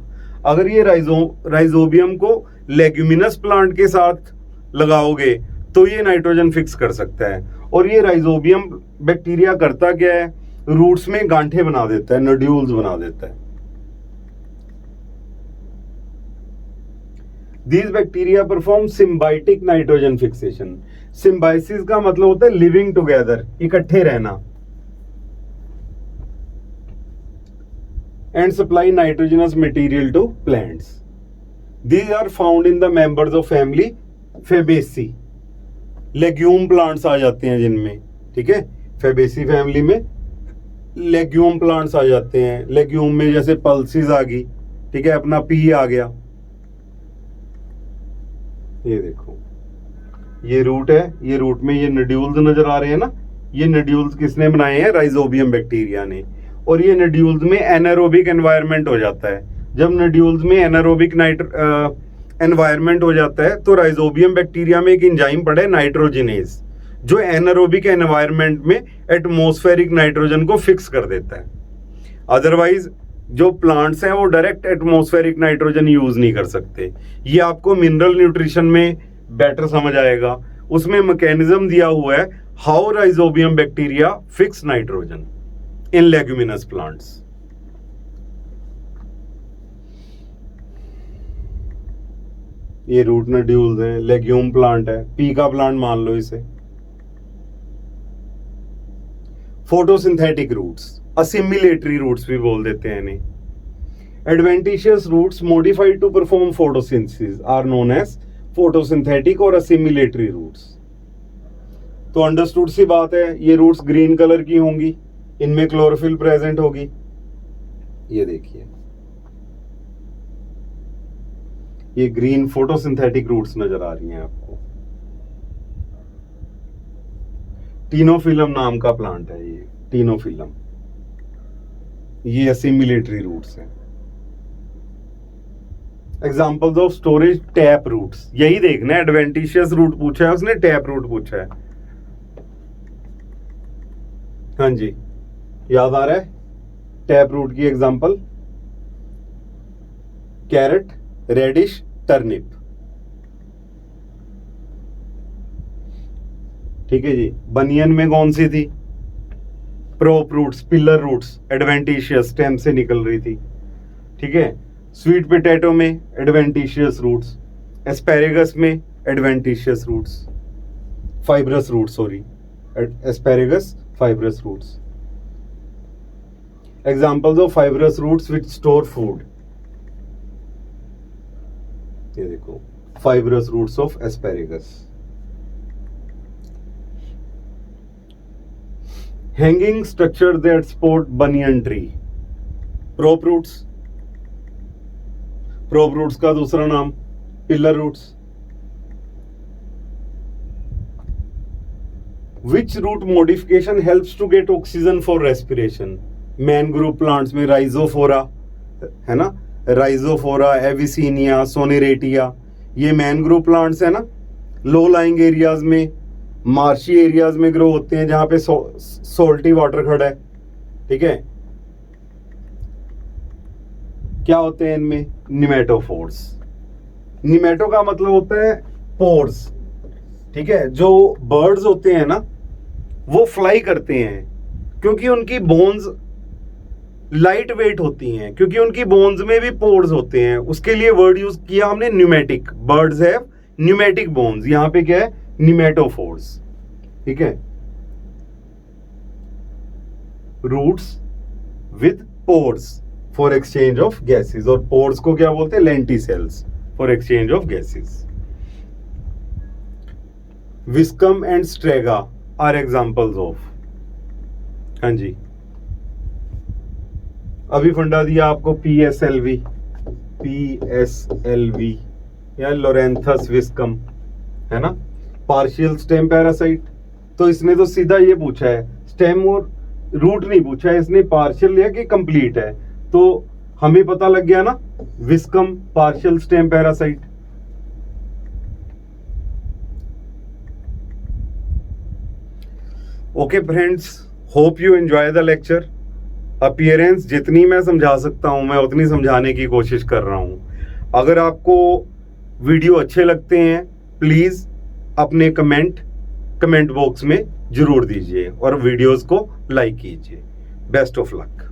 अगर ये राइजोबियम को लेग्यूमिनस प्लांट के साथ लगाओगे तो ये नाइट्रोजन फिक्स कर सकता है। और ये राइजोबियम बैक्टीरिया करता क्या है? रूट्स में गांठें बना देता है, नोड्यूल्स बना देता है। These bacteria perform symbiotic nitrogen fixation. Symbiosis का मतलब होता है living together, इकट्ठे रहना, and supply nitrogenous material to plants. These are found in the members of family Fabaceae. Legume plants आ जाते हैं जिनमें, ठीक है, फेबेसी फैमिली में लेग्यूम प्लांट्स आ जाते हैं। लेग्यूम में जैसे पल्सीज आ गई, ठीक है, अपना पी आ गया। ये देखो, ये रूट है, ये रूट में ये नोड्यूल्स नजर आ रहे हैं ना, ये नोड्यूल्स किसने बनाए हैं? राइजोबियम बैक्टीरिया ने। और ये नोड्यूल्स में एनारोबिक एनवायरनमेंट हो जाता है। जब नोड्यूल्स में एनारोबिक एनवायरनमेंट हो जाता है तो राइजोबियम बैक्टीरिया में एक एंजाइम पड़ा है नाइट्रोजिनेज, जो एनारोबिक एनवायरनमेंट में एटमॉस्फेरिक नाइट्रोजन को फिक्स कर देता है। अदरवाइज जो प्लांट्स हैं वो डायरेक्ट एटमॉस्फेरिक नाइट्रोजन यूज नहीं कर सकते। ये आपको मिनरल न्यूट्रिशन में बेटर समझ आएगा, उसमें मैकेनिज्म दिया हुआ है how rhizobium bacteria fix nitrogen in leguminous plants. ये रूट नोड्यूल्स हैं, लेग्यूम प्लांट है, पी का प्लांट मान लो इसे। फोटोसिंथेटिक रूट्स, असिमिलेटरी रूट्स भी बोल देते हैं इन्हें। Adventitious roots modified to perform photosynthesis are known as photosynthetic और असिमिलेटरी रूट्स। तो अंडरस्टूड सी बात है, ये रूट्स ग्रीन कलर की होंगी, इनमें क्लोरोफिल प्रेजेंट होगी। ये देखिए, ये ग्रीन फोटोसिंथेटिक रूट्स नजर आ रही हैं आपको। टीनोफिलम नाम का प्लांट है ये, टीनोफिलम। ये असिमिलेटरी रूट्स हैं। Examples of storage tap roots, यही देखना है, एडवेंटिशियस रूट पूछा है उसने, टैप रूट पूछा है। हाँ जी, याद आ रहा है टैप रूट की एग्जाम्पल? Carrot, radish, turnip. ठीक है जी। बनियन में कौन सी थी? Prop roots, pillar roots, adventitious stem से निकल रही थी। ठीक है। स्वीट पोटैटो में एडवेंटिशियस रूट्स, एस्पैरेगस में adventitious roots, fibrous roots, sorry, asparagus fibrous roots. Examples of fibrous roots which store food, ये देखो, fibrous roots of asparagus. Hanging structure that support banyan tree, prop roots. Prop roots का दूसरा नाम pillar roots. Which root modification helps to get oxygen for respiration? Mangrove plants में Rhizophora है ना, Rhizophora, एविसीनिया, सोनेरेटिया, ये mangrove plants है ना। Low lying areas में, मार्शी एरियाज में ग्रो होते हैं जहां पे सोल्टी वाटर खड़ा है। ठीक है। क्या होते हैं इनमें? निमेटोफोर्स। निमेटो का मतलब होता है पोर्स, ठीक है। जो बर्ड्स होते हैं ना, वो फ्लाई करते हैं क्योंकि उनकी बोन्स लाइट वेट होती हैं, क्योंकि उनकी बोन्स में भी पोर्स होते हैं। उसके लिए वर्ड यूज किया हमने pneumatic. Birds have pneumatic bones. यहां पे क्या है? निमेटोफोर्स, ठीक है। Roots with pores for exchange of gases, और पोर्स को क्या बोलते हैं? Lenticels, for exchange of gases. Viscum and Striga are examples of. हाँ जी, अभी फंडा दिया आपको PSLV, PSLV या लोरेंथस विस्कम, है ना, पार्शियल स्टेम पैरासाइट। तो इसने तो सीधा ये पूछा है, स्टेम और रूट नहीं पूछा है, इसने पार्शियल लिया कि कंप्लीट है। तो हमें पता लग गया ना, Viscum partial stem parasite. Okay friends, hope you enjoy the lecture. Appearance जितनी मैं समझा सकता हूं, मैं उतनी समझाने की कोशिश कर रहा हूं। अगर आपको वीडियो अच्छे लगते हैं, प्लीज अपने कमेंट बॉक्स में जरूर दीजिए और वीडियोस को लाइक कीजिए। Best of luck.